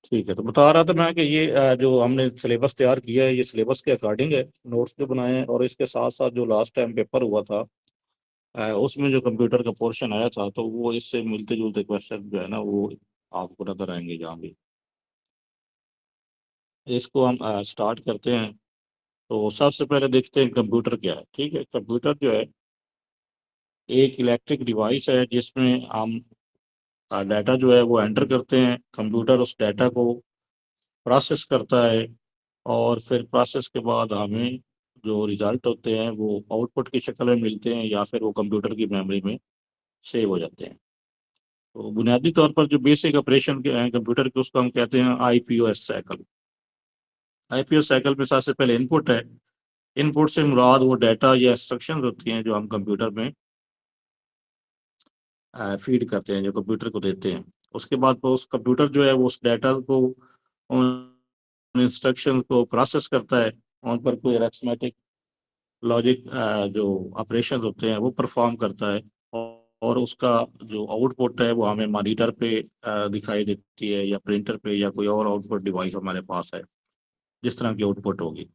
ठीक है, तो बता रहा था मैं कि ये जो हमने सिलेबस तैयार किया है, ये सिलेबस के अकॉर्डिंग है, नोट्स जो बनाए हैं, और इसके साथ साथ जो लास्ट टाइम पेपर हुआ था उसमें जो कंप्यूटर का पोर्शन आया था, तो वो इससे मिलते जुलते क्वेश्चन जो है ना, वो आपको नजर आएंगे जहाँ भी। इसको हम स्टार्ट करते हैं। तो सबसे पहले देखते हैं कंप्यूटर क्या है। ठीक है, कंप्यूटर जो है एक इलेक्ट्रिक डिवाइस है जिसमें हम डाटा जो है वो एंटर करते हैं। कंप्यूटर उस डाटा को प्रोसेस करता है, और फिर प्रोसेस के बाद हमें जो रिजल्ट होते हैं वो आउटपुट की शक्ल में मिलते हैं, या फिर वो कंप्यूटर की मेमोरी में सेव हो जाते हैं। तो बुनियादी तौर पर जो बेसिक ऑपरेशन के हैं कंप्यूटर के, उसको हम कहते हैं आईपीओएस साइकिल। आईपीओएस साइकिल में सबसे पहले इनपुट है। इनपुट से मुराद वो डाटा या इंस्ट्रक्शंस होती हैं जो हम कंप्यूटर में फीड करते हैं, जो कंप्यूटर को देते हैं। उसके बाद वो उस कंप्यूटर जो है वो उस डाटा को, उन इंस्ट्रक्शन को प्रोसेस करता है। उन पर कोई अरिथमेटिक लॉजिक जो ऑपरेशंस होते हैं वो परफॉर्म करता है। और उसका जो आउटपुट है वो हमें मॉनिटर पे दिखाई देती है, या प्रिंटर पे, या कोई और आउटपुट डिवाइस हमारे पास है, जिस तरह की आउटपुट होगी।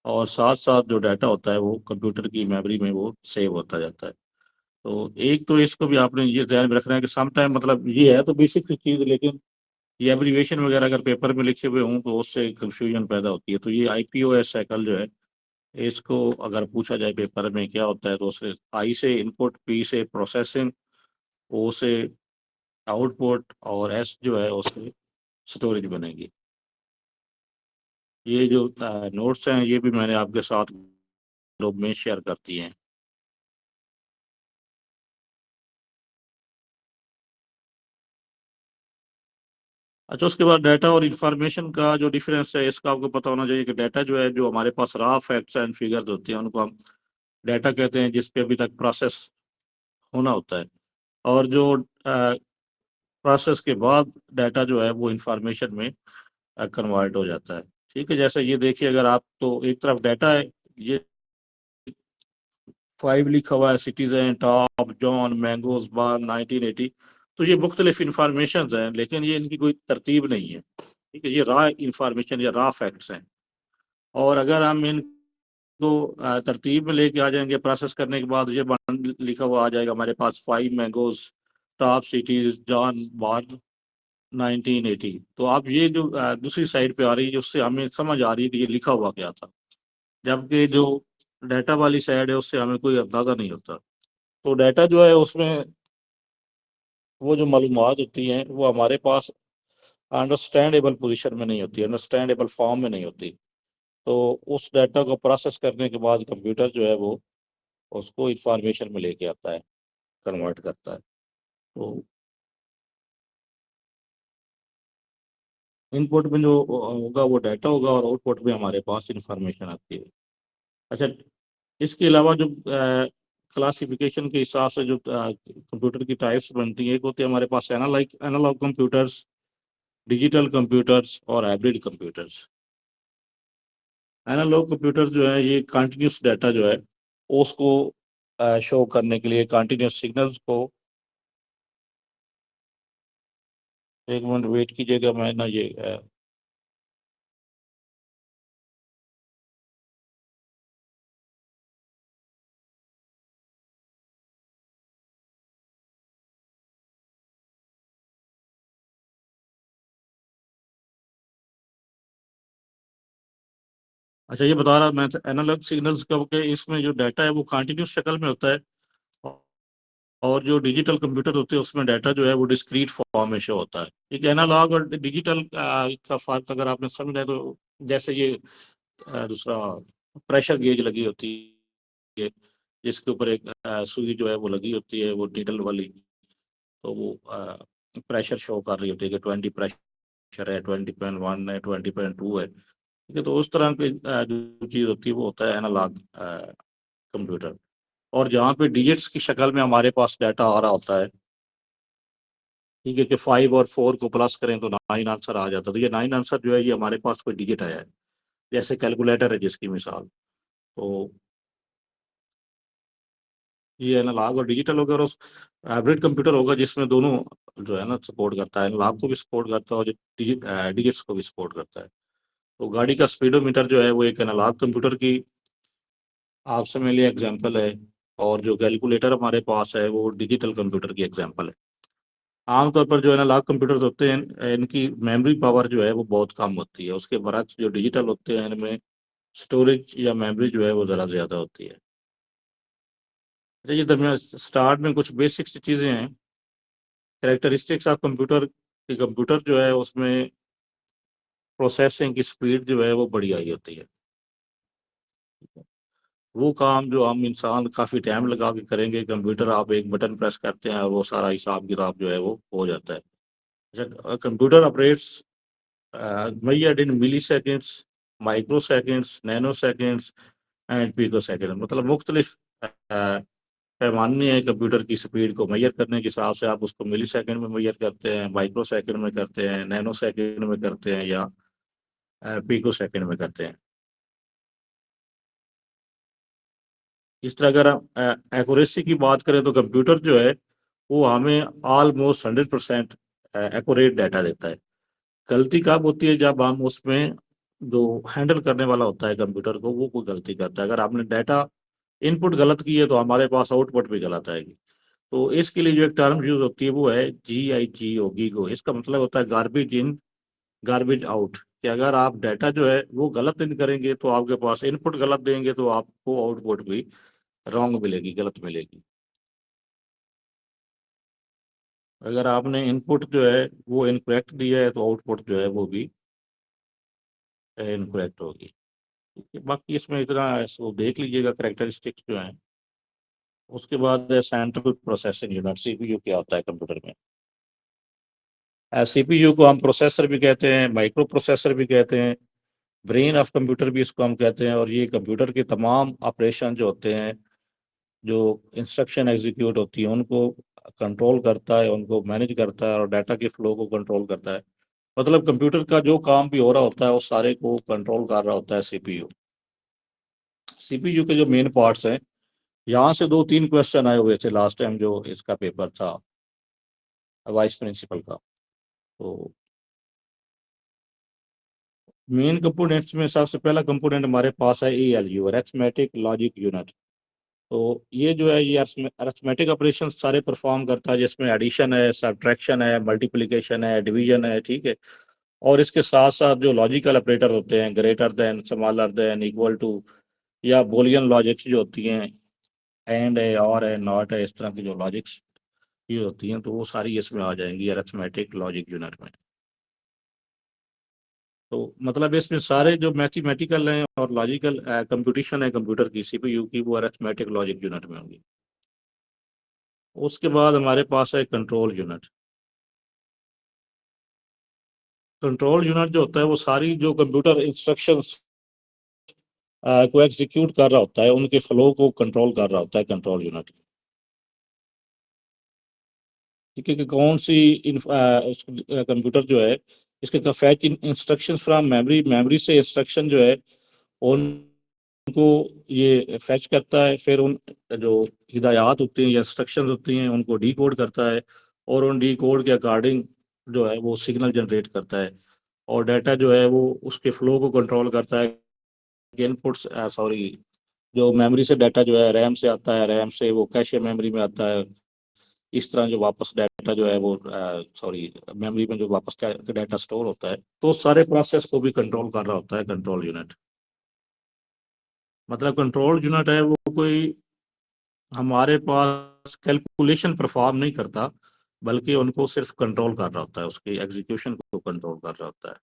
और साथ साथ जो डाटा होता है वो कंप्यूटर की मेमोरी में वो सेव होता जाता है। तो एक तो इसको भी आपने ये ध्यान में रखना है कि सम टाइम, मतलब ये है तो बेसिक सी चीज़, लेकिन ये एब्रीवेशन वगैरह अगर पेपर में लिखे हुए हों तो उससे कंफ्यूजन पैदा होती है। तो ये आईपीओएस साइकिल जो है, इसको अगर पूछा जाए पेपर में क्या होता है, तो उससे आई से इनपुट, पी से प्रोसेसिंग, ओ से आउटपुट, और एस जो है उससे स्टोरेज बनेगी। ये जो नोट्स हैं ये भी मैंने आपके साथ ग्रुप में शेयर कर दिए हैं। अच्छा, उसके बाद डाटा और इंफॉर्मेशन का जो डिफरेंस है, इसका आपको पता होना चाहिए कि डाटा जो है, जो हमारे पास रॉ फैक्ट्स एंड फिगर्स होते हैं, उनको हम डाटा कहते हैं, जिस पे अभी तक प्रोसेस होना होता है। और जो प्रोसेस के बाद डाटा जो है वो इंफॉर्मेशन में कन्वर्ट हो जाता है। ठीक है, जैसे ये देखिए, अगर आप, तो एक तरफ डाटा है, ये 5 लिखा हुआ है, सिटीजन, टॉप, जॉन, मैंगोज बार, 1980। तो ये मुख्तलिफ इंफॉर्मेशन हैं, लेकिन ये इनकी कोई तरतीब नहीं है। ठीक है, ये रॉ इंफॉर्मेशन या रॉ फैक्ट्स हैं। और अगर हम इनको तरतीब में लेके आ जाएंगे प्रोसेस करने के बाद, ये लिखा हुआ आ जाएगा हमारे पास, 5 मैंगोज, टॉप सिटीज, जॉन, बार, 1980। तो आप ये जो दूसरी साइड पे आ रही है, उससे हमें समझ आ रही है कि ये लिखा हुआ क्या था। जबकि जो डाटा वाली साइड है, उससे हमें कोई अंदाजा नहीं होता। तो डाटा जो है उसमें वो जो मालूमात होती हैं वो हमारे पास अंडरस्टैंडेबल पोजीशन में नहीं होती, अंडरस्टैंडेबल फॉर्म में नहीं होती। तो उस डाटा को प्रोसेस करने के बाद कंप्यूटर जो है वो उसको इंफॉर्मेशन में लेके आता है, कन्वर्ट करता है। तो इनपुट में जो होगा वो डाटा होगा, और आउटपुट में हमारे पास इंफॉर्मेशन आती है। अच्छा, इसके अलावा जो क्लासिफिकेशन के हिसाब से जो कंप्यूटर की टाइप्स बनती हैं, एक होती है हमारे पास analog analog computers, digital computers, और हाइब्रिड कंप्यूटर्स। एनालॉग कंप्यूटर जो है ये कंटिन्यूस डाटा जो है उसको शो करने के लिए, कंटिन्यूस सिग्नल्स को, एक मिनट वेट कीजिएगा, मैं ना ये अच्छा, ये बता रहा मैं एनालॉग सिग्नल्स का कि इसमें जो डाटा है वो कंटिन्यूस शक्ल में होता है। और जो डिजिटल कंप्यूटर होते हैं उसमें डाटा जो है वो डिस्क्रीट फॉर्म में शो होता है। एक एनालॉग और डिजिटल का फर्क अगर आपने समझा है, तो जैसे ये दूसरा प्रेशर गेज लगी होती है, जिसके ऊपर एक सुई जो है वो लगी होती है, वो नीडल वाली। तो वो प्रेशर शो कर रही होती है कि 20 प्रेशर है, 20.1 है, 20.2 है। ठीक है, तो उस तरह की जो चीज़ होती है वो होता है एनालॉग कंप्यूटर। और जहाँ पे डिजिट्स की शक्ल में हमारे पास डाटा आ रहा होता है, ठीक है, कि 5 और 4 को प्लस करें तो 9 आंसर आ जाता है। तो ये 9 आंसर जो है ये हमारे पास कोई डिजिट आया है, जैसे कैलकुलेटर है जिसकी मिसाल। तो ये एनालॉग और डिजिटल होगा, और उस हाइब्रिड कंप्यूटर होगा जिसमें दोनों जो है ना सपोर्ट करता है, एनालॉग को भी सपोर्ट करता है और डिजिट्स को भी सपोर्ट करता है। तो गाड़ी का स्पीडोमीटर जो है वो एक एनालॉग कंप्यूटर की आपसे मेरे लिए एग्जाम्पल है, और जो कैलकुलेटर हमारे पास है वो डिजिटल कंप्यूटर की एग्जाम्पल है। आमतौर पर जो एनालॉग कंप्यूटर होते हैं इनकी मेमोरी पावर जो है वो बहुत कम होती है, उसके बरक्स जो डिजिटल होते हैं इनमें स्टोरेज या मेमोरी जो है वो ज़रा ज़्यादा होती है। अच्छा, ये दरमियान स्टार्ट में कुछ बेसिक सी चीज़ें हैं। कैरेक्टरिस्टिक्स ऑफ कंप्यूटर कि कंप्यूटर जो है उसमें प्रोसेसिंग की स्पीड जो है वो बड़ी आई होती है। वो काम जो हम इंसान काफ़ी टाइम लगा के करेंगे, कंप्यूटर आप एक बटन प्रेस करते हैं और वो सारा हिसाब किताब जो है वो हो जाता है। अच्छा, computer operates measured in milliseconds, microseconds, nanoseconds and picosecond, मतलब मुख्तलिफ पैमाने हैं कंप्यूटर की स्पीड को मैयर करने के हिसाब से। आप उसको मिली सेकेंड में मैयर करते हैं, माइक्रो सेकेंड में करते हैं, नैनो सेकेंड में करते हैं, या पिको सेकेंड में करते हैं। इस तरह अगर हम एक्यूरेसी की बात करें तो कंप्यूटर जो है वो हमें ऑलमोस्ट 100% एक्यूरेट डाटा देता है। गलती कब होती है? जब हम उसमें जो हैंडल करने वाला होता है कंप्यूटर को वो कोई गलती करता है। अगर आपने डाटा इनपुट गलत की है तो हमारे पास आउटपुट भी गलत आएगी। तो इसके लिए जो एक टर्म यूज होती है वो है GIGO, गीगो। इसका मतलब होता है गार्बेज इन गार्बेज आउट, कि अगर आप डाटा जो है वो गलत इन करेंगे तो आपके पास इनपुट गलत देंगे तो आपको आउटपुट भी रॉन्ग मिलेगी, गलत मिलेगी। अगर आपने इनपुट जो है वो इनकरेक्ट दिया है तो आउटपुट जो है वो भी इनकरेक्ट होगी। ठीक है, बाकी इसमें इतना है, सो देख लीजिएगा करेक्टरिस्टिक्स जो हैं। उसके बाद सेंट्रल प्रोसेसिंग यूनिट, CPU क्या होता है कंप्यूटर में। CPU को हम प्रोसेसर भी कहते हैं, माइक्रो प्रोसेसर भी कहते हैं, ब्रेन ऑफ कंप्यूटर भी इसको हम कहते हैं। और ये कंप्यूटर के तमाम ऑपरेशन जो होते हैं, जो इंस्ट्रक्शन एग्जीक्यूट होती है उनको कंट्रोल करता है, उनको मैनेज करता है और डाटा के फ्लो को कंट्रोल करता है। मतलब कंप्यूटर का जो काम भी हो रहा होता है वो सारे को कंट्रोल कर रहा होता है CPU। CPU के जो मेन पार्ट्स हैं, यहाँ से दो तीन क्वेश्चन आए हुए थे लास्ट टाइम जो इसका पेपर था वाइस प्रिंसिपल का। तो मेन कंपोनेंट्स में सबसे पहला कंपोनेंट हमारे पास है ALU, अरिथमेटिक लॉजिक यूनिट। तो ये जो है ये अरिथमेटिक ऑपरेशन सारे परफॉर्म करता है, जिसमें एडिशन है, सब्ट्रैक्शन है, मल्टीप्लिकेशन है, डिवीजन है। ठीक है, और इसके साथ साथ जो लॉजिकल ऑपरेटर होते हैं, greater than, smaller than, equal to, या बोलियन लॉजिक्स जो होती हैं, एंड है, और है, नॉट है, इस तरह की जो लॉजिक्स ये होती हैं तो वो सारी इसमें आ जाएंगी अरिथमेटिक लॉजिक यूनिट में। तो मतलब इसमें सारे जो मैथमेटिकल हैं और लॉजिकल कंप्यूटेशन है कंप्यूटर की CPU की, वो अरिथमेटिक लॉजिक यूनिट में होंगी। उसके बाद हमारे पास है कंट्रोल यूनिट। कंट्रोल यूनिट जो होता है वो सारी जो कंप्यूटर इंस्ट्रक्शंस को एग्जीक्यूट कर रहा होता है उनके फ्लो को कंट्रोल कर रहा होता है कंट्रोल यूनिट। ठीक है, कि कौन सी कंप्यूटर जो है इसके fetch instructions from memory, memory से इंस्ट्रक्शन जो है उनको ये फैच करता है, फिर उन जो हिदायत होती हैं या इंस्ट्रक्शंस होती हैं उनको डी कोड करता है, और उन डी कोड के अकॉर्डिंग जो है वो सिग्नल जनरेट करता है, और डाटा जो है वो उसके फ्लो को कंट्रोल करता है कि इनपुट्स सॉरी जो मेमोरी से डाटा जो है रैम से आता है, रैम से वो कैशे मेमोरी में आता है, इस तरह जो वापस डाटा जो है वो सॉरी मेमोरी में जो वापस डाटा स्टोर होता है, तो सारे प्रोसेस को भी कंट्रोल कर रहा होता है कंट्रोल यूनिट। मतलब कंट्रोल यूनिट है वो कोई हमारे पास कैलकुलेशन परफॉर्म नहीं करता, बल्कि उनको सिर्फ कंट्रोल कर रहा होता है, उसकी एग्जीक्यूशन को कंट्रोल कर रहा होता है।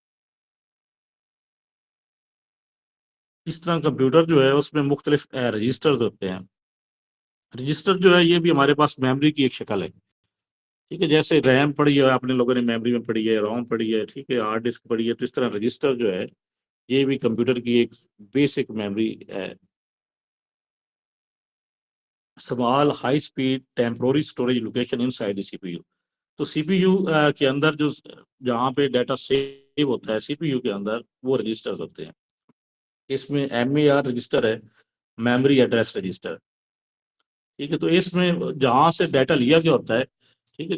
इस तरह कंप्यूटर जो है उसमें मुख्तलिफ रजिस्टर्स होते हैं। रजिस्टर जो है ये भी हमारे पास मेमोरी की एक शक्ल है। ठीक है, जैसे रैम पड़ी है आपने लोगों ने मेमोरी में पड़ी है, रोम पड़ी है, ठीक है, हार्ड डिस्क पड़ी है, तो इस तरह रजिस्टर जो है ये भी कंप्यूटर की एक बेसिक मेमोरी है। Small high speed temporary storage location inside the CPU। तो CPU के अंदर जो जहाँ पे डाटा सेव होता है CPU के अंदर वो रजिस्टर्स होते हैं। इसमें MER रजिस्टर है, मेमोरी एड्रेस रजिस्टर। ठीक है, तो इसमें जहाँ से डाटा लिया गया होता है, ठीक है,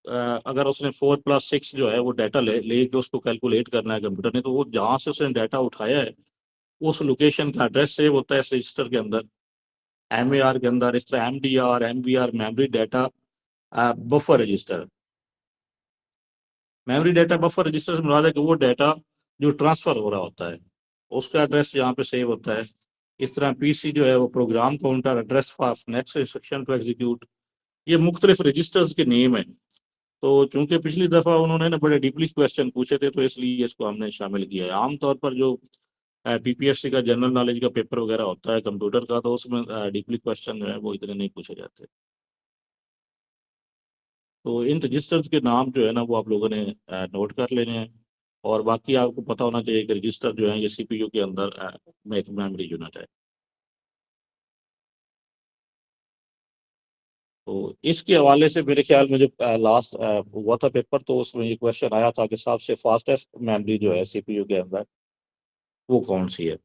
अगर उसने 4+6 जो है वो डाटा लेके उसको कैलकुलेट करना है कंप्यूटर ने, तो वो जहाँ से उसने डाटा उठाया है उस लोकेशन का एड्रेस सेव होता है इस रजिस्टर के अंदर, एम के अंदर। इस तरह MDR memory data buffer register. Memory data buffer register से मुराद है कि वो डाटा जो ट्रांसफर हो रहा होता है उसका एड्रेस यहाँ पे सेव होता है। इस तरह PC जो है वो program counter, address for next instruction to execute, ये मुख्तलिफ रजिस्टर्स के नेम है। तो चूंकि पिछली दफा उन्होंने ना बड़े डीपली क्वेश्चन पूछे थे, तो इसलिए इसको हमने शामिल किया है। आमतौर पर जो PPSC का जनरल नॉलेज का पेपर वगैरह होता है कंप्यूटर का, तो उसमें डीपली क्वेश्चन जो है वो इतने नहीं पूछे जाते। तो इन रजिस्टर्स के नाम जो है ना वो आप लोगों ने नोट कर लेने हैं। और बाकी आपको पता होना चाहिए कि रजिस्टर जो है ये CPU के अंदर में एक मेमोरी यूनिट है। तो इसके हवाले से मेरे ख्याल में जो लास्ट हुआ था पेपर, तो उसमें ये क्वेश्चन आया था कि सबसे फास्टेस्ट मेमोरी जो है CPU के अंदर वो कौन सी है।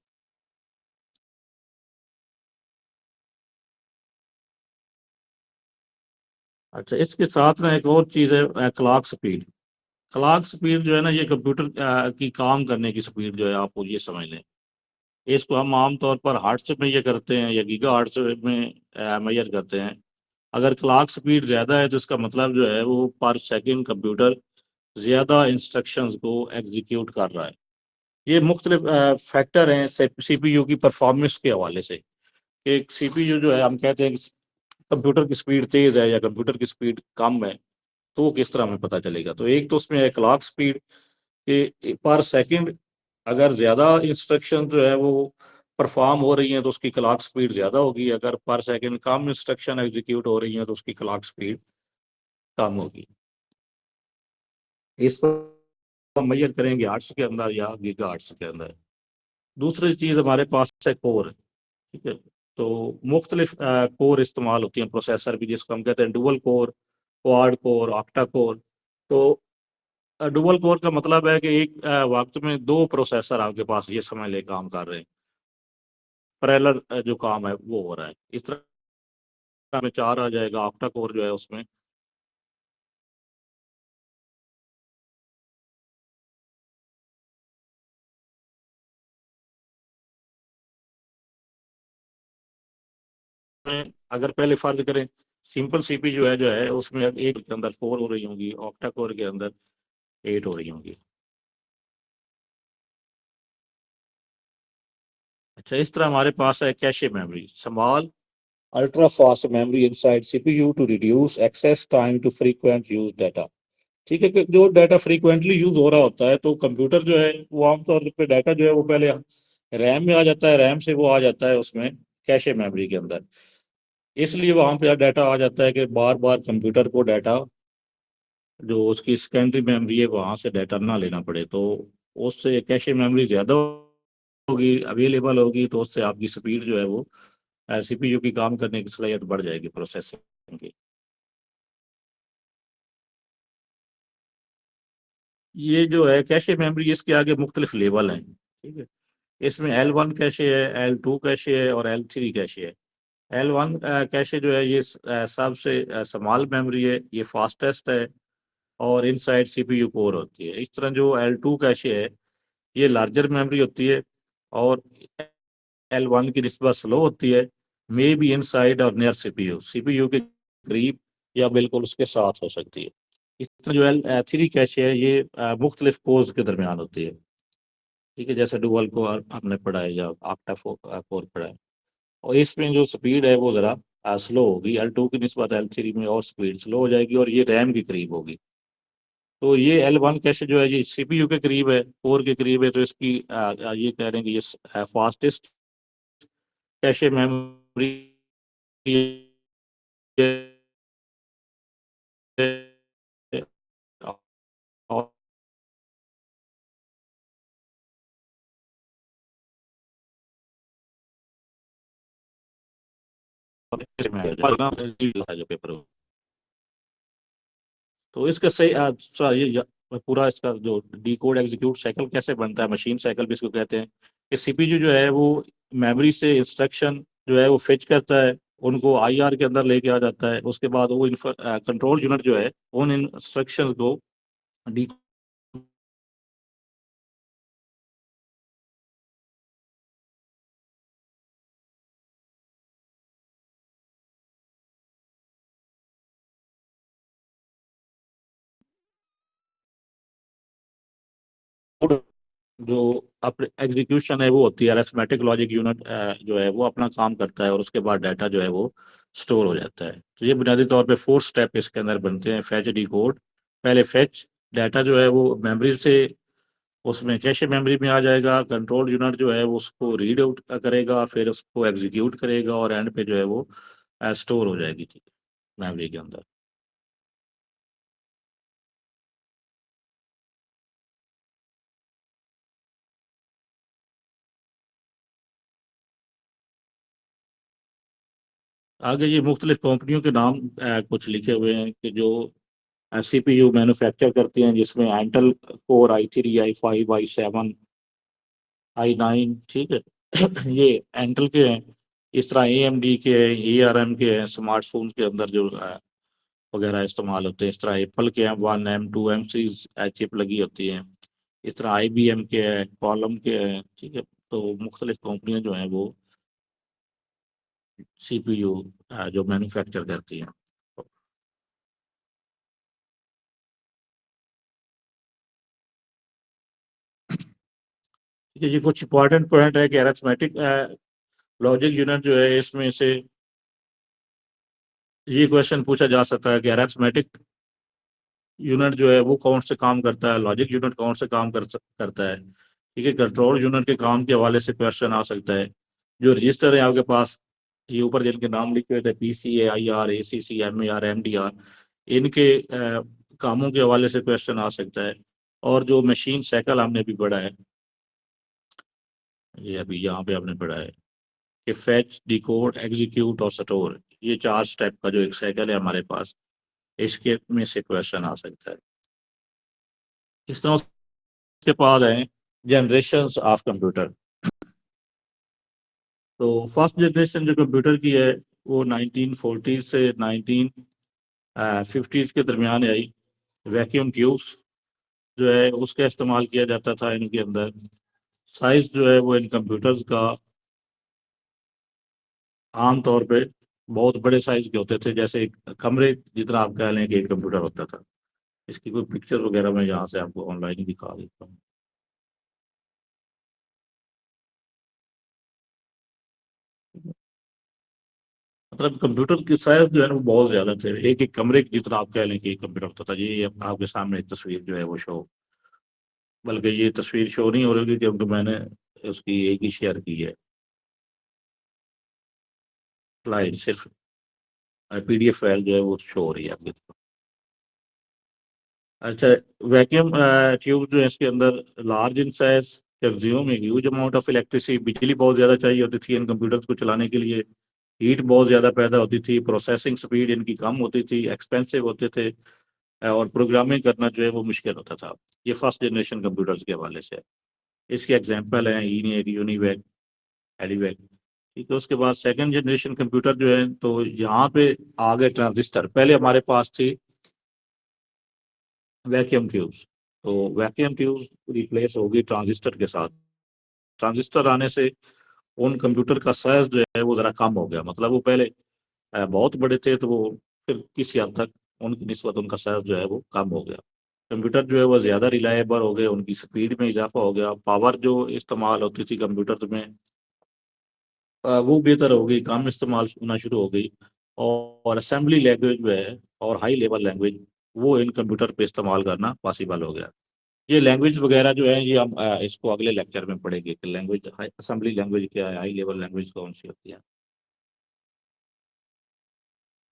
अच्छा, इसके साथ ना एक और चीज़ है, क्लॉक स्पीड। क्लॉक स्पीड जो है ना ये कंप्यूटर की काम करने की स्पीड जो है, आप वो ये समझ लें। इसको हम आमतौर पर हर्ट्ज में ये करते हैं या गीगा हर्ट्ज में मेजर करते हैं। अगर क्लॉक स्पीड ज़्यादा है तो इसका मतलब जो है वो पर सेकंड कंप्यूटर ज़्यादा इंस्ट्रक्शंस को एग्जीक्यूट कर रहा है। ये मुख्तलिफ फैक्टर हैं CPU की परफॉर्मेंस के हवाले से। एक CPU जो है, हम कहते हैं कि कंप्यूटर की स्पीड तेज़ है या कंप्यूटर की स्पीड कम है, तो वो किस तरह हमें पता चलेगा। तो एक तो उसमें है क्लॉक स्पीड, कि पर सेकंड अगर ज़्यादा इंस्ट्रक्शन जो है वो परफॉर्म हो रही हैं तो उसकी क्लॉक स्पीड ज़्यादा होगी, अगर पर सेकंड कम इंस्ट्रक्शन एग्जीक्यूट हो रही हैं तो उसकी क्लॉक स्पीड कम होगी। इसको हम मेजर करेंगे आर्ट्स के अंदर या गीगा आर्ट्स के अंदर। दूसरी चीज़ हमारे पास है कोर। ठीक है। तो मुख्तलिफ कोर इस्तेमाल होती हैं प्रोसेसर भी, जिसको हम कहते हैं dual core, quad core, octa core. तो डुअल कोर का मतलब है कि एक वक्त में दो प्रोसेसर आपके पास ये समझ ले काम कर रहे हैं। पैरेलल जो काम है वो हो रहा है। इस तरह में चार आ जाएगा। ऑक्टा कोर जो है उसमें अगर पहले फर्ज करें, सिंपल सीपी जो है उसमें एक के अंदर 4 हो रही होंगी, ऑक्टा कोर के अंदर 8 हो रही होंगी। अच्छा, इस तरह हमारे पास है cache memory, small ultra fast memory inside CPU to reduce access time to frequent use data. ठीक है, कि जो डाटा फ्रीक्वेंटली यूज हो रहा होता है तो कंप्यूटर जो है वो आमतौर पे डाटा जो है वो पहले रैम में आ जाता है, रैम से वो आ जाता है उसमें कैशे मेमोरी के अंदर। इसलिए वहां पे डाटा आ जाता है कि बार बार कंप्यूटर को डाटा जो उसकी सेकेंडरी मेमोरी है वहां से डाटा ना लेना पड़े। तो उससे कैशे मेमोरी ज्यादा होगी, अवेलेबल होगी, तो उससे आपकी स्पीड जो है वो CPU की काम करने की सलाहियत बढ़ जाएगी प्रोसेसिंग की। ये जो है कैशे मेमोरी, इसके आगे मुख्तलिफ लेवल हैं। ठीक है। इसमें L1 कैशे है, L2 कैशे है और L3 कैशे है। L1 कैशे जो है ये सबसे स्मॉल मेमोरी है, ये फास्टेस्ट है और इनसाइड CPU कोर होती है। इस तरह जो L2 कैशे है ये लार्जर मेमोरी होती है और L1 की निस्बत स्लो होती है, मे बी इनसाइड और नियर CPU के करीब या बिल्कुल उसके साथ हो सकती है। इस तरह जो L3 कैशे है ये मुख्तलिफ कोर्स के दरमियान होती है। ठीक है, जैसे डुअल कोर हमने पढ़ा है या ऑक्टा कोर पढ़ा है। और इसमें जो स्पीड है वो ज़रा स्लो होगी, L2 की निस्बत L3 में और स्पीड स्लो हो जाएगी और ये रैम के करीब होगी। तो ये L1 कैशे जो है ये CPU के करीब है, कोर के करीब है, तो इसकी ये कह रहे हैं कि ये फास्टेस्ट कैशे मेमोरी और जो पेपर, तो इसका सही पूरा इसका जो डी कोड एग्जीक्यूट साइकिल कैसे बनता है, मशीन साइकिल भी इसको कहते हैं, कि CPU जो है वो मेमोरी से इंस्ट्रक्शन जो है वो फेच करता है, उनको आईआर के अंदर लेके आ जाता है। उसके बाद वो कंट्रोल यूनिट जो है उन इंस्ट्रक्शंस को डी जो अपने एग्जीक्यूशन है वो होती है, अरिथमेटिक लॉजिक यूनिट जो है वो अपना काम करता है, और उसके बाद डाटा जो है वो स्टोर हो जाता है। तो ये बुनियादी तौर पे 4 स्टेप इसके अंदर बनते हैं, फैच डिकोड। पहले फैच डाटा जो है वो मेमोरी से उसमें कैश मेमोरी में आ जाएगा, कंट्रोल यूनिट जो है वो उसको रीड आउट करेगा, फिर उसको एग्जीक्यूट करेगा, और एंड पे जो है वो स्टोर हो जाएगी मेमोरी के अंदर। आगे ये मुख्तलिफ कंपनियों के नाम कुछ लिखे हुए हैं कि जो सीपीयू मैन्युफैक्चर करती हैं, जिसमें Intel core i3 i5 i7 i9, ठीक है। ये इंटेल के हैं। इस तरह एएमडी के हैं, एआरएम के हैं, स्मार्टफोन के अंदर जो वगैरह इस्तेमाल होते हैं। इस तरह एप्पल के M1 M2 M series chip लगी होती हैं। इस तरह आईबीएम के हैं, कॉलम के हैं, ठीक है। तो मुख्तलिफ कंपनियां जो हैं वो सीपीयू जो मैन्युफैक्चर करती हैं। ठीक है, ये कुछ इंपॉर्टेंट पॉइंट है कि अरिथमेटिक लॉजिक यूनिट जो है इसमें से ये क्वेश्चन पूछा जा सकता है कि अरिथमेटिक यूनिट जो है वो कौन से काम करता है, लॉजिक यूनिट कौन से काम करता है। ठीक है, कंट्रोल यूनिट के काम के हवाले से क्वेश्चन आ सकता है। जो रजिस्टर है आपके पास, ये ऊपर जिनके नाम लिखे हुए थे, PCA IR ACC MAR MDR, इनके कामों के हवाले से क्वेश्चन आ सकता है। और जो मशीन साइकिल हमने भी पढ़ा है, ये अभी यहाँ पे आपने पढ़ा है कि फैच डिकोड एग्जीक्यूट और स्टोर, ये 4 स्टेप का जो एक साइकिल है हमारे पास, इसके में से क्वेश्चन आ सकता है। इस तरह उसके बाद है जनरेशन ऑफ कंप्यूटर। तो फर्स्ट जनरेशन जो कंप्यूटर की है वो 1940 से 1950 के दरमियान आई। वैक्यूम ट्यूब्स जो है उसका इस्तेमाल किया जाता था इनके अंदर। साइज जो है वो इन कंप्यूटर्स का आम तौर पे बहुत बड़े साइज के होते थे, जैसे एक कमरे जितना आप कह लें कि एक कंप्यूटर होता था। इसकी कोई पिक्चर वगैरह मैं यहाँ से आपको ऑनलाइन ही दिखा देता हूँ। मतलब कंप्यूटर की साइज जो है ना वो बहुत ज्यादा थे, एक एक कमरे के जितना आप कह लें कि एक कंप्यूटर होता था। ये आपके सामने एक तस्वीर जो है वो शो, बल्कि ये तस्वीर शो नहीं हो रही थी क्योंकि मैंने उसकी एक ही शेयर की है स्लाइड, सिर्फ PDF फाइल जो है वो शो हो रही है आपके। अच्छा, वैक्यूम ट्यूब जो है इसके अंदर large in size, consume huge amount of electricity, बिजली बहुत ज्यादा चाहिए होती थी इन कंप्यूटर्स को चलाने के लिए। हीट बहुत ज्यादा पैदा होती थी, प्रोसेसिंग स्पीड इनकी कम होती थी, एक्सपेंसिव होते थे, और प्रोग्रामिंग करना जो है वो मुश्किल होता था। ये फर्स्ट जनरेशन कंप्यूटर्स के हवाले से है। इसके एग्जांपल हैं ईनिक, यूनिवैक, एलिवैक। ठीक है, उसके बाद सेकंड जनरेशन कंप्यूटर जो है, तो यहाँ पे आ गए ट्रांजिस्टर। पहले हमारे पास थी वैक्यूम ट्यूब्स, तो वैक्यूम ट्यूब्स रिप्लेस होगी ट्रांजिस्टर के साथ। ट्रांजिस्टर आने से उन कंप्यूटर का साइज जो है वो जरा कम हो गया। मतलब वो पहले बहुत बड़े थे, तो वो फिर किसी हद तक उनकी निस्बत उनका साइज जो है वो कम हो गया। कंप्यूटर जो है वो ज़्यादा रिलायबल हो गए, उनकी स्पीड में इजाफा हो गया, पावर जो इस्तेमाल होती थी कंप्यूटर में वो बेहतर हो गई, कम इस्तेमाल होना शुरू हो गई। और असेंबली लैंग्वेज जो है और हाई लेवल लैंग्वेज, वो इन कंप्यूटर पे इस्तेमाल करना पॉसिबल हो गया। ये लैंग्वेज वगैरह जो है ये हम इसको अगले लेक्चर में पढ़ेंगे कि लैंग्वेज, असेंबली लैंग्वेज क्या है, हाई लेवल लैंग्वेज कौन सी होती है।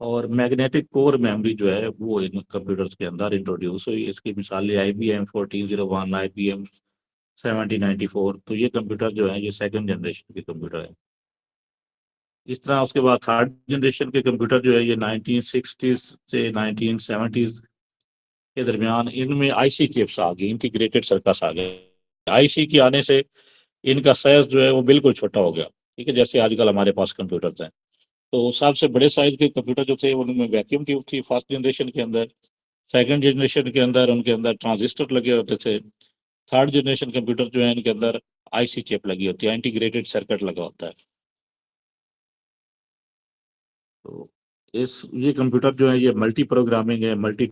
और मैग्नेटिक कोर मेमोरी जो है वो इन कंप्यूटर्स के अंदर इंट्रोड्यूस हुई। इसकी मिसालें IBM 1401, IBM 7094। तो ये कंप्यूटर जो है ये सेकंड जनरेशन के कंप्यूटर है। इस तरह उसके बाद थर्ड जनरेशन के कंप्यूटर जो है ये 1960s से 1970s के दरमियान, इनमें IC चिप्स आ गई, इंटीग्रेटेड सर्किट्स आ गए। IC के आने से इनका साइज जो है वो बिल्कुल छोटा हो गया। ठीक है, जैसे आजकल हमारे पास कंप्यूटर्स हैं। तो सबसे बड़े साइज के कंप्यूटर जो थे उनमें वैक्यूम ट्यूब थी फर्स्ट जनरेशन के अंदर। सेकंड जनरेशन के अंदर उनके अंदर ट्रांजिस्टर लगे होते थे। थर्ड जनरेशन कंप्यूटर जो है इनके अंदर आईसी चिप लगी होती है, इंटीग्रेटेड सर्किट लगा होता है। तो इस ये कंप्यूटर जो है ये मल्टी प्रोग्रामिंग है, मल्टी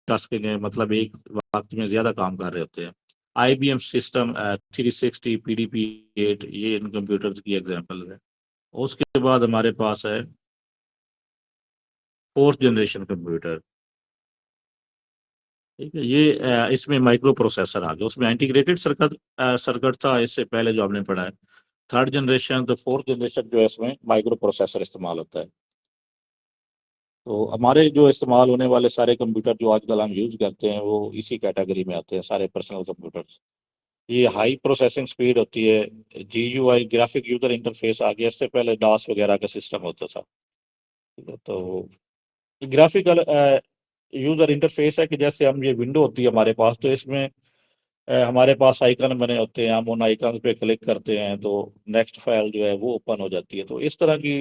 टास्किंग है, मतलब एक वक्त में ज्यादा काम कर रहे होते हैं। IBM सिस्टम 360 PDP-8 ये इन कंप्यूटर्स की एग्जांपल है। उसके बाद हमारे पास है फोर्थ जनरेशन कंप्यूटर। ठीक है, ये इसमें माइक्रो प्रोसेसर आ गया, उसमें इंटीग्रेटेड सर्किट सर्किट था इससे पहले जो हमने पढ़ा है। थर्ड जनरेशन तो फोर्थ जनरेशन जो है इसमें माइक्रो प्रोसेसर इस्तेमाल होता है। तो हमारे जो इस्तेमाल होने वाले सारे कंप्यूटर जो आजकल हम यूज करते हैं वो इसी कैटेगरी में आते हैं, सारे पर्सनल कंप्यूटर्स। ये हाई प्रोसेसिंग स्पीड होती है। GUI ग्राफिक यूजर इंटरफेस आ गया, इससे पहले डास वगैरह का सिस्टम होता था। ठीक है, तो ग्राफिकल यूजर इंटरफेस है कि जैसे हम ये विंडो होती है हमारे पास, तो इसमें हमारे पास आइकन बने होते हैं, हम उन आइकन्स पे क्लिक करते हैं तो नेक्स्ट फाइल जो है वो ओपन हो जाती है। तो इस तरह की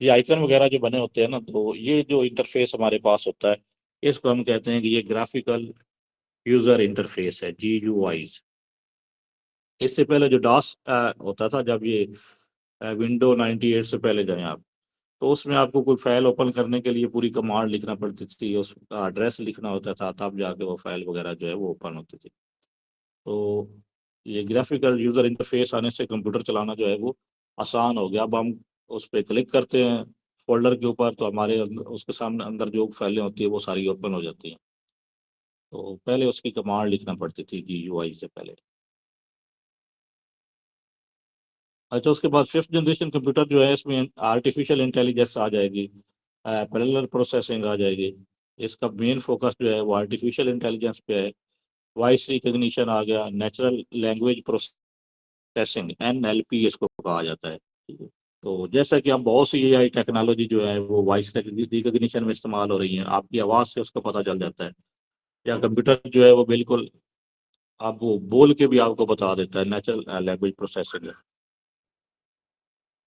ये आइकन वगैरह जो बने होते हैं ना, तो ये जो इंटरफेस हमारे पास होता है इसको हम कहते हैं कि ये ग्राफिकल यूजर इंटरफेस है, GUI। इससे पहले जो डास होता था, जब ये विंडो 98 से पहले जाए आप, तो उसमें आपको कोई फाइल ओपन करने के लिए पूरी कमांड लिखना पड़ती थी, उसका एड्रेस लिखना होता था, तब जाके वो फाइल वगैरह जो है वो ओपन होती थी। तो ये ग्राफिकल यूजर इंटरफेस आने से कंप्यूटर चलाना जो है वो आसान हो गया। अब हम उस पर क्लिक करते हैं फोल्डर के ऊपर, तो हमारे उसके सामने अंदर जो फाइलें होती है वो सारी ओपन हो जाती हैं। तो पहले उसकी कमांड लिखना पड़ती थी GUI से पहले। अच्छा, उसके बाद फिफ्थ जनरेशन कंप्यूटर जो है इसमें आर्टिफिशियल इंटेलिजेंस आ जाएगी, पैरेलल प्रोसेसिंग आ जाएगी। इसका मेन फोकस जो है वो आर्टिफिशियल इंटेलिजेंस पे है। वॉइस रिकग्निशन आ गया, नेचुरल लैंग्वेज प्रोसेसिंग, NLP इसको कहा जाता है। ठीक है? तो जैसा कि अब बहुत सी AI टेक्नोलॉजी जो है वो वॉइस रिकग्निशन में इस्तेमाल हो रही है, आपकी आवाज़ से उसको पता चल जाता है। या कंप्यूटर जो है वो बिल्कुल आप वो बोल के भी आपको बता देता है, natural language processing.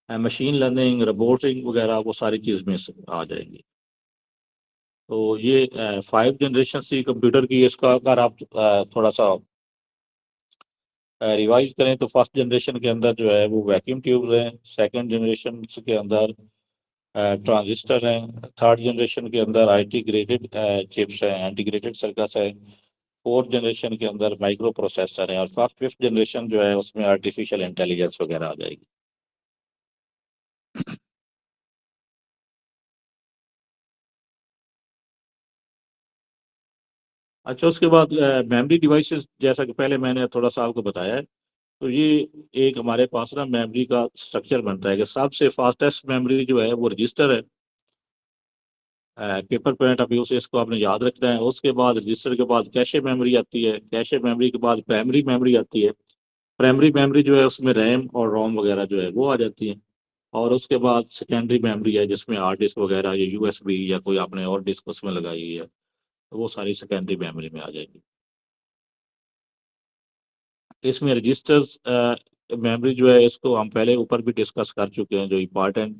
Machine learning, robotics वगैरह वो सारी चीज़ में से आ जाएंगी। तो ये 5 जनरेशन सी कंप्यूटर की, इसका अगर आप थोड़ा सा रिवाइज करें तो फर्स्ट जनरेशन के अंदर जो है वो वैक्यूम ट्यूब हैं, सेकंड जनरेशन के अंदर ट्रांजिस्टर हैं, थर्ड जनरेशन के अंदर इंटीग्रेटेड चिप्स हैं, इंटीग्रेटेड सर्किट्स हैं, फोर्थ जनरेशन के अंदर माइक्रो प्रोसेसर हैं, और फर्स्ट फिफ्थ जनरेशन जो है उसमें आर्टिफिशियल इंटेलिजेंस वगैरह आ जाएगी। अच्छा, उसके बाद मेमोरी डिवाइसेस, जैसा कि पहले मैंने थोड़ा सा आपको बताया है, तो ये एक हमारे पास ना मेमोरी का स्ट्रक्चर बनता है कि सबसे फास्टेस्ट मेमोरी जो है वो रजिस्टर है। पेपर पॉइंट ऑफ व्यू से इसको आपने याद रखना है। उसके बाद रजिस्टर के बाद कैशे मेमोरी आती है, कैशे मेमोरी के बाद प्राइमरी मेमोरी आती है। प्राइमरी मेमोरी जो है उसमें रैम और रोम वगैरह जो है वो आ जाती है। और उसके बाद सेकेंडरी मेमोरी है जिसमें हार्ड डिस्क वगैरह या USB या कोई आपने और डिस्क उसमें लगाई हुई है, तो वो सारी सेकेंडरी मेमोरी में आ जाएगी। इसमें रजिस्टर्स मेमोरी जो है इसको हम पहले ऊपर भी डिस्कस कर चुके हैं। जो इम्पोर्टेंट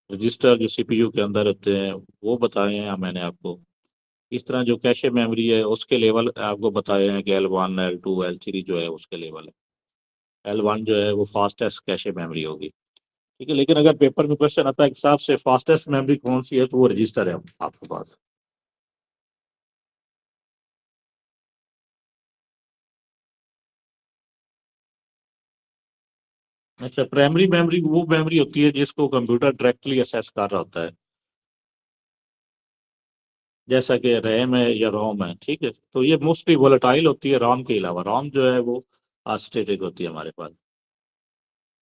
रजिस्टर जो CPU के अंदर होते हैं वो बताए हैं मैंने आपको। इस तरह जो कैशे मेमोरी है उसके लेवल आपको बताए हैं कि L1 L2 L3 जो है उसके लेवल है। L1 जो है वो फास्टेस्ट कैशे मेमोरी होगी। ठीक है, लेकिन अगर पेपर में क्वेश्चन आता है कि साहब से फास्टेस्ट मेमोरी कौन सी है, तो वो रजिस्टर है आपके पास। अच्छा, प्राइमरी मेमोरी वो मेमोरी होती है जिसको कंप्यूटर डायरेक्टली असेस कर रहा होता है, जैसा कि रैम है या रोम है। ठीक है, तो ये मोस्टली वोलेटाइल होती है रोम के अलावा। रोम जो है वो स्टैटिक होती है हमारे पास।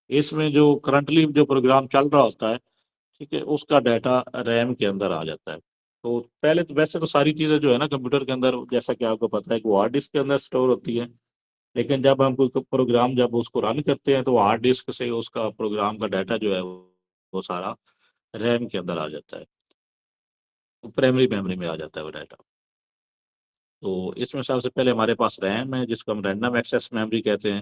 इसमें जो करंटली जो प्रोग्राम चल रहा होता है, ठीक है, उसका डाटा रैम के अंदर आ जाता है। तो पहले तो वैसे तो सारी चीज़ें जो है ना कंप्यूटर के अंदर, जैसा कि आपको पता है कि वो हार्ड डिस्क के अंदर स्टोर होती है। लेकिन जब हम कोई प्रोग्राम जब उसको रन करते हैं तो हार्ड डिस्क से उसका प्रोग्राम का डाटा जो है वो सारा रैम के अंदर आ जाता है, प्राइमरी मेमोरी में आ जाता है वो डाटा। तो इसमें सबसे पहले हमारे पास रैम है जिसको हम रैंडम एक्सेस मेमोरी कहते हैं।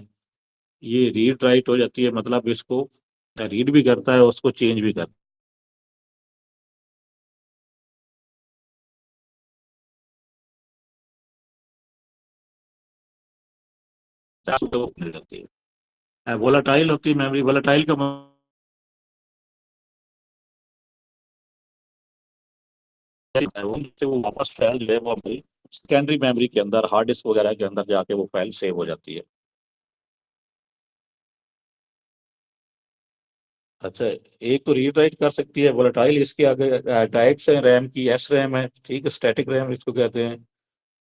ये रीड राइट हो जाती है, मतलब इसको रीड भी करता है, उसको चेंज भी करता है। वो मिल जाती है। वोलाटाइल होती है मेमोरी, वोलाटाइल का वो वापस फाइल जो है वो अपनी सेकेंडरी मेमोरी के अंदर, हार्ड डिस्क वगैरह के अंदर जाके वो फाइल सेव हो जाती है। अच्छा, एक तो रीड राइट कर सकती है वोलेटाइल, इसके आगे टाइप्स हैं रैम की, एस रैम है, ठीक है, स्टैटिक रैम इसको कहते हैं।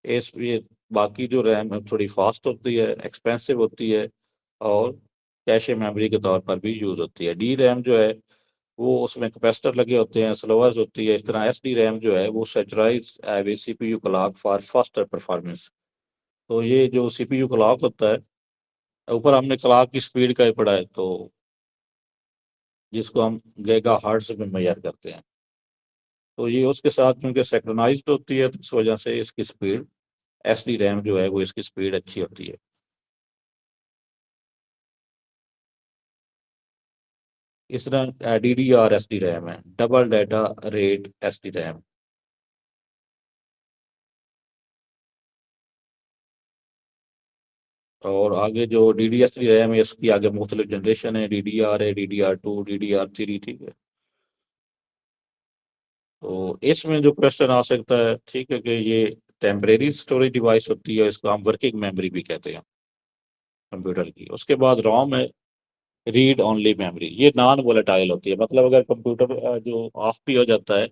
एस ये बाकी जो रैम है थोड़ी फास्ट होती है, एक्सपेंसिव होती है, और कैशे मेमोरी के तौर पर भी यूज होती है। डी रैम जो है वो उसमें कैपेसिटर लगे होते हैं, स्लोअर्स होती है। इस तरह एस डी रैम जो है वो saturates CPU clock for faster performance. तो ये जो सीपीयू क्लॉक होता है, ऊपर हमने क्लॉक की स्पीड का ही पढ़ा है, तो जिसको हम गीगा हर्ट्ज में मेजर करते हैं, तो ये उसके साथ क्योंकि सिंक्रोनाइज्ड होती है तो इस वजह से इसकी स्पीड, एस डी रैम जो है वो इसकी स्पीड अच्छी होती है। इस तरह D D R S D RAM है, double data rate S D RAM. और आगे जो D D S D RAM है इसकी आगे मुख्तलिफ जनरेशन है, डी डी आर है, D D R two, D D R three, ठीक है। तो इसमें जो क्वेश्चन आ सकता है, ठीक है, कि ये टेम्परेरी स्टोरेज डिवाइस होती है, इसको हम वर्किंग मेमोरी भी कहते हैं कंप्यूटर की। उसके बाद रॉम है, रीड ओनली मेमोरी, ये नॉन वोलेटाइल होती है, मतलब अगर कंप्यूटर जो ऑफ भी हो जाता है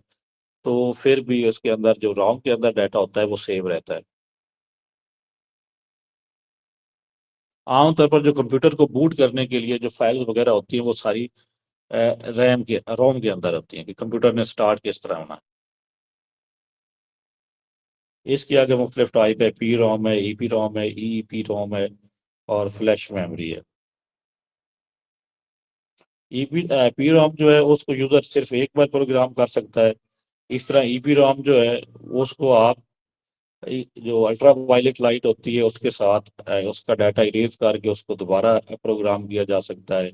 तो फिर भी उसके अंदर जो रॉम के अंदर डाटा होता है वो सेव रहता है। आमतौर पर जो कंप्यूटर को बूट करने के लिए जो फाइल्स वगैरह होती हैं वो सारी रैम के रोम के अंदर होती हैं, कि कंप्यूटर ने स्टार्ट किस तरह होना है। इसके आगे मुख्तलिफ टाइप है, पी रोम है, ई पी रोम है, ई पी रोम है, और फ्लैश मेमोरी है। ई पी रोम जो है उसको यूजर सिर्फ एक बार प्रोग्राम कर सकता है। इस तरह ई पी रोम जो है उसको आप जो अल्ट्रा वायलेट लाइट होती है उसके साथ उसका डाटा इरेज करके उसको दोबारा प्रोग्राम किया जा सकता है।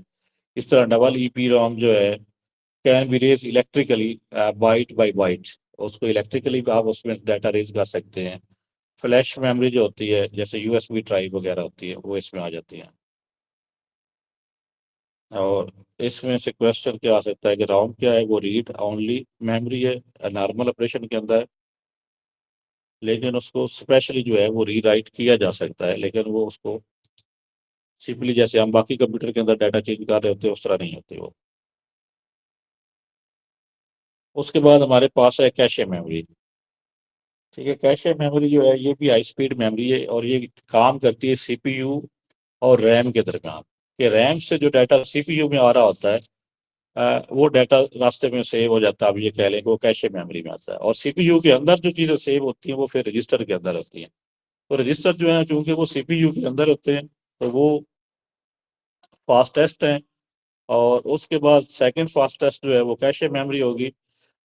इस तरह डबल ई पी रोम जो है can be erased electrically, byte by byte, उसको इलेक्ट्रिकली आप उसमें डाटा रेज कर सकते हैं। फ्लैश मेमोरी जो होती है जैसे यूएसबी ड्राइव वगैरह होती है वो इसमें आ जाती है। और इसमें से क्वेश्चन क्या आ सकता है कि राउंड क्या है, वो रीड ओनली मेमोरी है, नॉर्मल ऑपरेशन के अंदर, लेकिन उसको स्पेशली जो है वो रीराइट किया जा सकता है, लेकिन वो उसको सिंपली जैसे हम बाकी कंप्यूटर के अंदर डाटा चेंज कर रहे होते हैं उस तरह नहीं होती वो। उसके बाद हमारे पास है कैशे मेमोरी। ठीक है, कैशे मेमोरी जो है ये भी हाई स्पीड मेमोरी है, और ये काम करती है सीपीयू और रैम के दरमियान। कि रैम से जो डाटा सीपीयू में आ रहा होता है, वो डाटा रास्ते में सेव हो जाता है, अब ये कह लें कि वो कैशे मेमोरी में आता है। और सीपीयू के अंदर जो चीज़ें सेव होती हैं वो फिर रजिस्टर के अंदर होती हैं। तो रजिस्टर जो है चूंकि वो सीपीयू के अंदर होते हैं तो वो फास्टेस्ट हैं। और उसके बाद सेकंड फास्टेस्ट जो है वो कैशे मेमोरी होगी,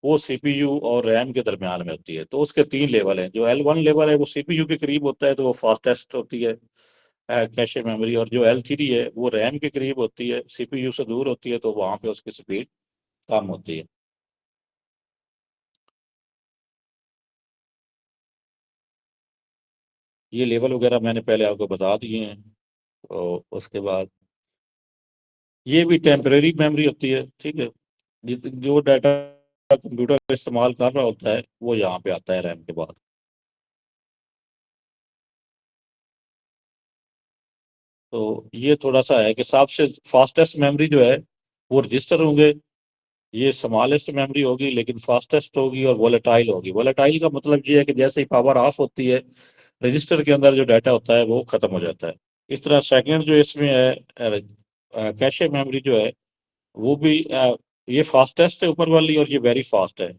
वो सीपीयू और रैम के दरमियान में होती है। तो उसके तीन लेवल हैं, जो L1 लेवल है वो सीपीयू के करीब होता है तो वो फास्टेस्ट होती है कैशे मेमोरी, और जो L3 है वो रैम के करीब होती है, सीपीयू से दूर होती है, तो वहां पे उसकी स्पीड कम होती है। ये लेवल वगैरह मैंने पहले आपको बता दिए हैं। तो उसके बाद ये भी टेम्परेरी मेमोरी होती है, ठीक है, जो डाटा कंप्यूटर इस्तेमाल कर रहा होता है वो यहाँ पे आता है रैम के बाद। तो ये थोड़ा सा है कि सबसे फास्टेस्ट मेमोरी जो है वो रजिस्टर होंगे, ये स्मॉलेस्ट मेमोरी होगी लेकिन फास्टेस्ट होगी, और वोलेटाइल होगी। वोलेटाइल का मतलब ये है कि जैसे ही पावर ऑफ होती है रजिस्टर के अंदर जो डाटा होता है वो खत्म हो जाता है। इस तरह सेकंड जो इसमें है कैशे मेमोरी जो है वो भी ये फास्टेस्ट है ऊपर वाली, और ये वेरी फास्ट है,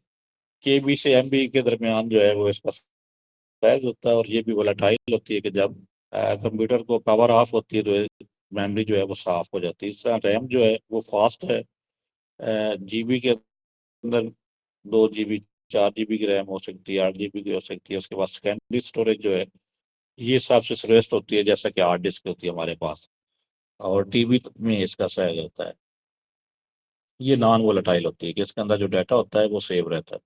केबी से एमबी के दरमियान जो है वो इसका साइज होता है। और ये भी वोलेटाइल होती है कि जब कंप्यूटर को पावर ऑफ होती है तो मेमोरी जो है वो साफ हो जाती है। इस तरह रैम जो है वो फास्ट है, जीबी के अंदर 2 जीबी, 4 जीबी की रैम हो सकती है, 8 जीबी की हो सकती है। उसके बाद सेकेंडरी स्टोरेज जो है ये सबसे श्रेष्ठ होती है, जैसा कि हार्ड डिस्क होती है हमारे पास, और टीबी में इसका साइज होता है। ये नॉन वोलेटाइल होती है कि इसके अंदर जो डाटा होता है वो सेव रहता है।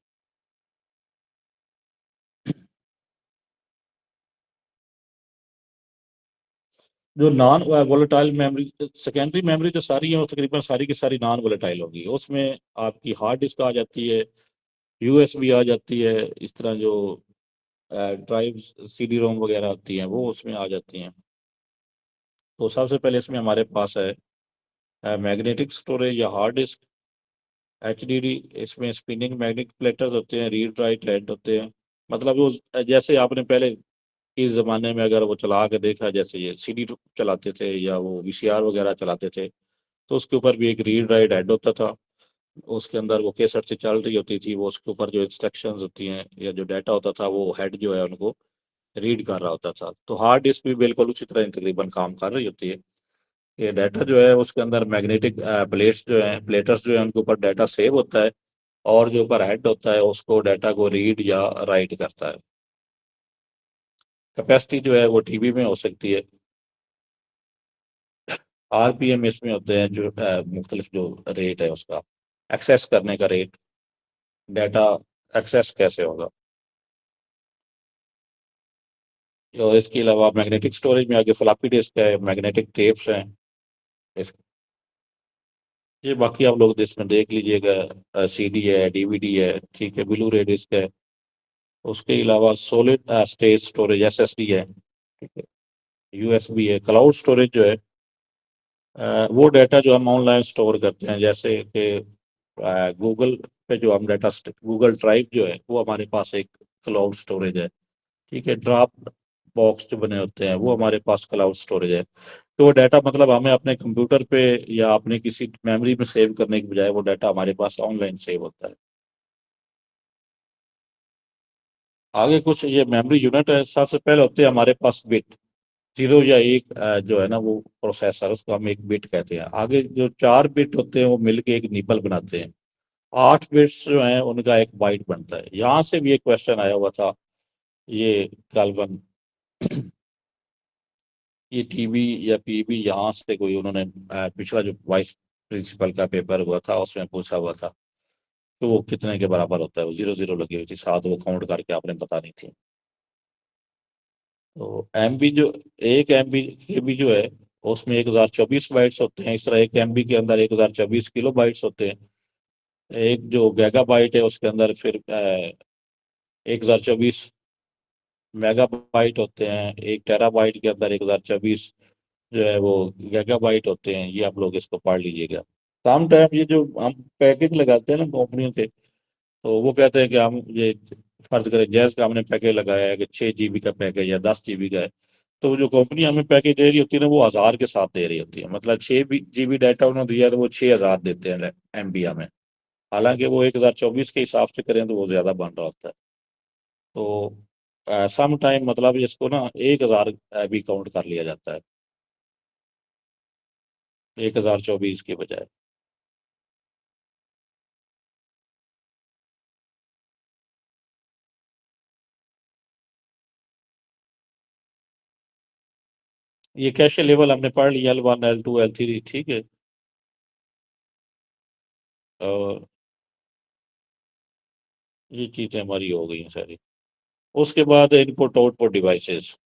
जो non volatile memory, secondary memory जो सारी है वो तकरीबन सारी की सारी नॉन वोलेटाइल होगी। उसमें आपकी हार्ड डिस्क आ जाती है, यूएसबी आ जाती है, इस तरह जो ड्राइव सीडी रोम वगैरह आती हैं वो उसमें आ जाती हैं। तो सबसे पहले इसमें हमारे पास है मैग्नेटिक स्टोरेज या हार्ड डिस्क, एचडीडी। इसमें स्पिनिंग मैग्नेटिक प्लेटर्स होते हैं, रीड राइट हेड होते हैं। मतलब वो जैसे आपने पहले इस जमाने में अगर वो चला के देखा, जैसे ये सीडी चलाते थे या वो वीसीआर वगैरह चलाते थे, तो उसके ऊपर भी एक रीड राइट हेड होता था। उसके अंदर वो केसट से चल रही होती थी, वो उसके ऊपर जो इंस्ट्रक्शंस होती हैं या जो डाटा होता था वो हेड जो है उनको रीड कर रहा होता था। तो हार्ड डिस्क भी बिल्कुल उसी तरह तकरीबन काम कर रही होती है। ये डाटा जो है उसके अंदर मैग्नेटिक प्लेट्स जो हैं, प्लेटर्स जो है उनके ऊपर डाटा सेव होता है, और जो ऊपर हेड होता है उसको डाटा को रीड या राइट करता है। कैपेसिटी जो है वो टीबी में हो सकती है। आरपीएम इसमें होते हैं जो मुख्तलिफ जो रेट है उसका, एक्सेस करने का रेट, डाटा एक्सेस कैसे होगा। और इसके अलावा मैग्नेटिक स्टोरेज में आगे फ्लॉपी डिस्क है, मैग्नेटिक टेप्स हैं। इस ये बाकी आप लोग इसमें देख लीजिएगा, सीडी है, डीवीडी है, ठीक है, ब्लू रे डिस्क है। उसके अलावा सॉलिड स्टेट स्टोरेज एसएसडी है, ठीक है, यूएसबी है। क्लाउड स्टोरेज जो है वो डाटा जो हम ऑनलाइन स्टोर करते हैं, जैसे कि गूगल पे जो हम डाटा, गूगल ड्राइव जो है वो हमारे पास एक क्लाउड स्टोरेज है, ठीक है। ड्रॉप बॉक्स जो बने होते हैं वो हमारे पास क्लाउड स्टोरेज है। तो वो डाटा मतलब हमें अपने कंप्यूटर पे या अपने किसी मेमोरी में सेव करने की बजाय वो डाटा हमारे पास ऑनलाइन सेव होता है। आगे कुछ ये मेमोरी यूनिट है, सबसे पहले होते हैं हमारे पास बिट, जीरो या एक जो है ना वो प्रोसेसर, उसको हम एक बिट कहते हैं। आगे जो चार बिट होते हैं वो मिलके एक निपल बनाते हैं। आठ बिट्स जो हैं उनका एक बाइट बनता है। यहाँ से भी एक क्वेश्चन आया हुआ था, ये गालबन ये टीबी या पीबी, यहाँ से कोई उन्होंने पिछला जो वाइस प्रिंसिपल का पेपर हुआ था उसमें पूछा हुआ था तो वो कितने के बराबर होता है। वो जीरो जीरो लगी हुई थी साथ, वो काउंट करके आपने बतानी थी। तो एमबी जो, एक एमबी के बी जो है उसमें 1024 बाइट्स होते हैं। इस तरह एक एमबी के अंदर 1024 किलो बाइट्स होते हैं। एक जो गैगा बाइट है उसके अंदर फिर 1024 मेगाबाइट होते हैं। एक टेराबाइट के अंदर 1024 जो है वो गैगाबाइट होते हैं। ये आप लोग इसको पढ़ लीजिएगा। सम टाइम ये जो हम पैकेज लगाते हैं ना कंपनियों के, तो वो कहते हैं कि हम ये फर्ज करें जैस का हमने पैकेज लगाया है कि 6 जीबी का पैकेज या 10 जीबी का है, तो जो कंपनी हमें पैकेज दे रही होती है ना वो 1000 के साथ दे रही होती है। मतलब 6 जीबी डाटा उन्होंने दिया तो वो 6000 देते हैं एमबी हमें। हालांकि वो 1024 के हिसाब से करें तो वो ज्यादा बन रहा होता है। तो सम टाइम मतलब इसको ना 1000 भी काउंट कर लिया जाता है, 1024 के बजाय। ये कैशे लेवल हमने पढ़ लिया, L1 L2 L3, ठीक है। और ये चीजें हमारी हो गई हैं सारी। उसके बाद इनपुट आउटपुट डिवाइसेस,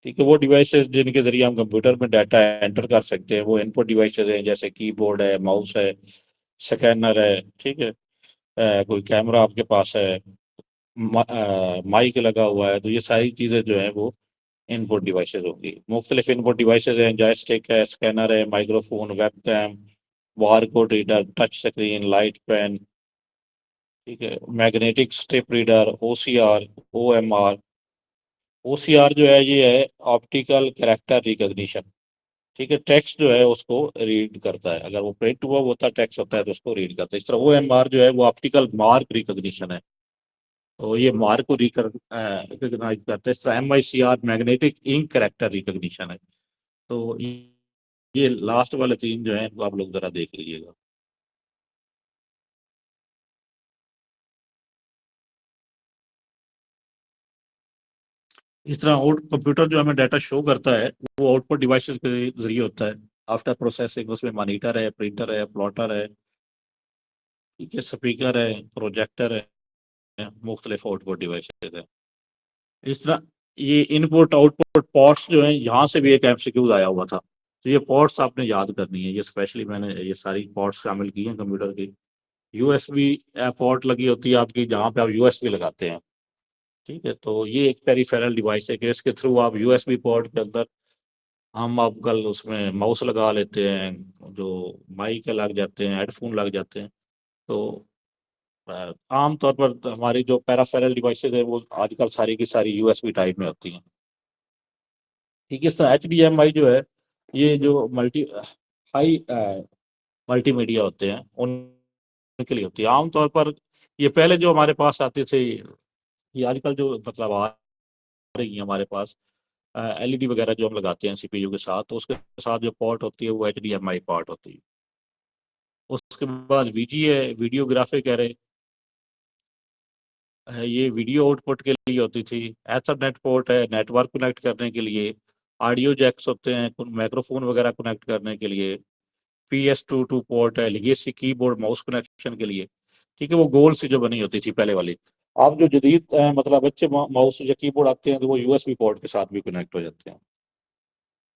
ठीक है। वो डिवाइसेस जिनके जरिए हम कंप्यूटर में डाटा एंटर कर सकते हैं वो इनपुट डिवाइसेस हैं, जैसे कीबोर्ड है, माउस है, स्कैनर है, ठीक है। कोई कैमरा आपके पास है, माइक लगा हुआ है, तो ये सारी चीज़ें जो हैं वो इनपुट डिवाइसेस होंगी। मुख्तलिफ इनपुट डिवाइसेस हैं, जॉयस्टिक है, स्कैनर है, microphone, webcam, bar code reader, touch screen, light pen, ठीक है, magnetic strip reader, OCR, OMR. OCR जो है ये है ऑप्टिकल कैरेक्टर रिकॉग्निशन, ठीक है। टेक्स्ट जो है उसको रीड करता है, अगर वो प्रिंट हुआ होता टेक्स्ट होता है तो उसको रीड करता है। इस तरह ओएमआर जो है वो ऑप्टिकल मार्क रिकॉग्निशन है, तो ये मार्क को रिकॉग्नाइज करता है। इस तरह MICR magnetic ink character recognition है। तो ये लास्ट वाले तीन जो है वो आप लोग जरा देख लीजिएगा। इस तरह आउट कंप्यूटर जो हमें डाटा शो करता है वो आउटपुट डिवाइसेस के जरिए होता है। आफ्टर प्रोसेसिंग उसमें मॉनिटर है, प्रिंटर है, प्लॉटर है, ठीक है, स्पीकर है, प्रोजेक्टर है, मुख्तलिफ आउटपुट डिवाइसेस है। इस तरह ये इनपुट आउटपुट पोर्ट्स जो हैं, यहाँ से भी एक एमसीक्यूज आया हुआ था। तो ये पोर्ट्स आपने याद करनी है, ये स्पेशली मैंने ये सारी पोर्ट्स शामिल की हैं कंप्यूटर की। यूएसबी पोर्ट लगी होती है आपकी, जहाँ पे आप यूएसबी लगाते हैं। ठीक है, तो ये एक पेरिफेरल डिवाइस है कि इसके थ्रू आप यूएसबी पोर्ट के अंदर, हम अब कल उसमें माउस लगा लेते हैं, जो माइक लग जाते हैं, हेडफोन लग जाते हैं। तो आमतौर पर तो हमारी जो पैराफेरल डिवाइसेज है वो आजकल सारी की सारी यूएसबी टाइप में होती हैं। ठीक है, इस तरह एचडीएमआई जो है, ये जो हाई मल्टीमीडिया होते हैं उनके लिए होती है आमतौर पर। ये पहले जो हमारे पास आते थे, ये आजकल जो मतलब आ रही है हमारे पास, एलईडी वगैरह जो हम लगाते हैं सीपीयू के साथ, तो उसके साथ जो पोर्ट होती है वो एचडीएमआई पोर्ट होती है। उसके बाद वीजी है, वीडियो ग्राफिक एरे है, ये वीडियो आउटपुट के लिए होती थी। एथरनेट पोर्ट है नेटवर्क कनेक्ट करने के लिए। ऑडियो जैक्स होते हैं माइक्रोफोन वगैरह कनेक्ट करने के लिए। PS22 पोर्ट है लिगेसी कीबोर्ड माउस कनेक्शन के लिए। ठीक है, वो गोल सी जो बनी होती थी पहले वाली। अब जो जदीद मतलब अच्छे माउस या कीबोर्ड आते हैं, तो वो यूएसबी पोर्ट के साथ भी कनेक्ट हो जाते हैं।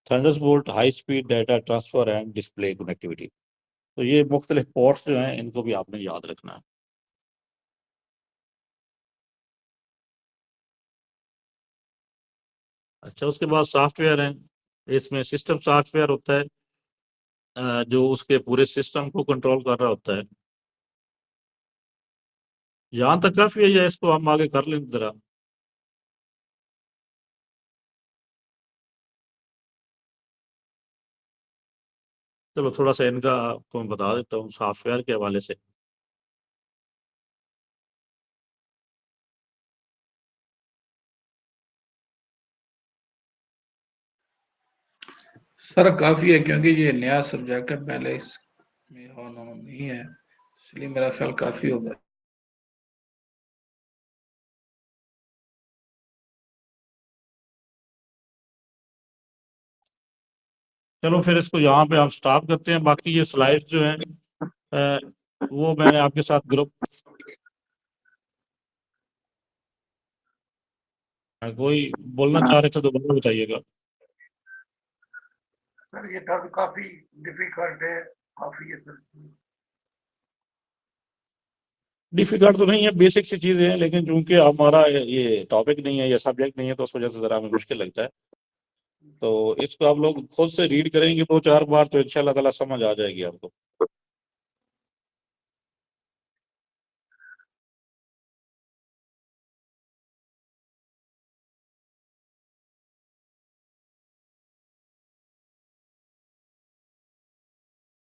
Thunderbolt high speed data transfer and display connectivity. तो ये मुख्तलिफ पोर्ट्स जो हैं, इनको भी आपने याद रखना है। अच्छा, उसके बाद सॉफ्टवेयर है। इसमें सिस्टम सॉफ्टवेयर होता है, जो उसके पूरे सिस्टम को कंट्रोल कर रहा होता है। यहाँ तक काफी है, या इसको हम आगे कर लें जरा। चलो थोड़ा सा इनका आपको मैं बता देता हूँ सॉफ्टवेयर के हवाले से। सर काफ़ी है, क्योंकि ये नया सब्जेक्ट है, पहले इसमें होना नहीं है, इसलिए मेरा ख्याल काफ़ी होगा। चलो फिर इसको यहाँ पे आप स्टॉप करते हैं। बाकी ये स्लाइड्स जो हैं, अ, वो मैंने आपके साथ ग्रुप, कोई बोलना चाह रहे थे तो बोलो, बताइएगा। सर ये टर्म काफ़ी डिफिकल्ट है, काफ़ी है सर। डिफिकल्ट तो नहीं है, बेसिक सी चीजें हैं, लेकिन चूंकि हमारा ये टॉपिक नहीं है, ये सब्जेक्ट नहीं है, तो उस वजह से जरा हमें मुश्किल लगता है। तो इसको आप लोग खुद से रीड करेंगे 2-4 बार, तो इंशाल्लाह ताला समझ आ जाएगी आपको।